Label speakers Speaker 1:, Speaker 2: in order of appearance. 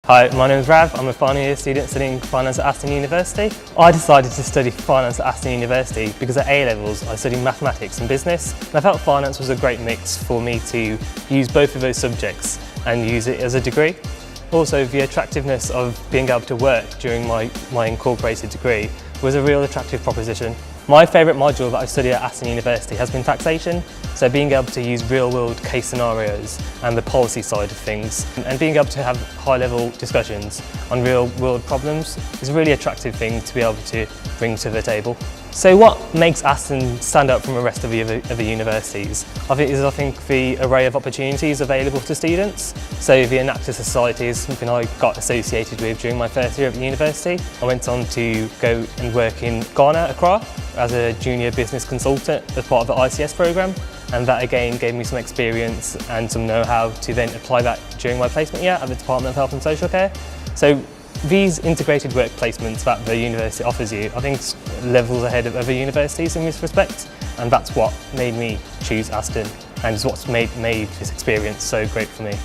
Speaker 1: Hi, my name is Rav. I'm a final year student studying finance at Aston University. I decided to study finance at Aston University because at A-levels I studied mathematics and business, and I felt finance was a great mix for me to use both of those subjects and use it as a degree. Also, the attractiveness of being able to work during my incorporated degree was a real attractive proposition. My favourite module that I've studied at Aston University has been taxation, so being able to use real-world case scenarios and the policy side of things, and being able to have high-level discussions on real-world problems is a really attractive thing to be able to bring to the table. So what makes Aston stand out from the rest of the other universities? I think the array of opportunities available to students. So the Enactor Society is something I got associated with during my first year at the university. I went on to go and work in Ghana, Accra, as a junior business consultant as part of the ICS programme, and that again gave me some experience and some know-how to then apply that during my placement year at the Department of Health and Social Care. So these integrated work placements that the university offers you, I think it's levels ahead of other universities in this respect, and that's what made me choose Aston and is what's made this experience so great for me.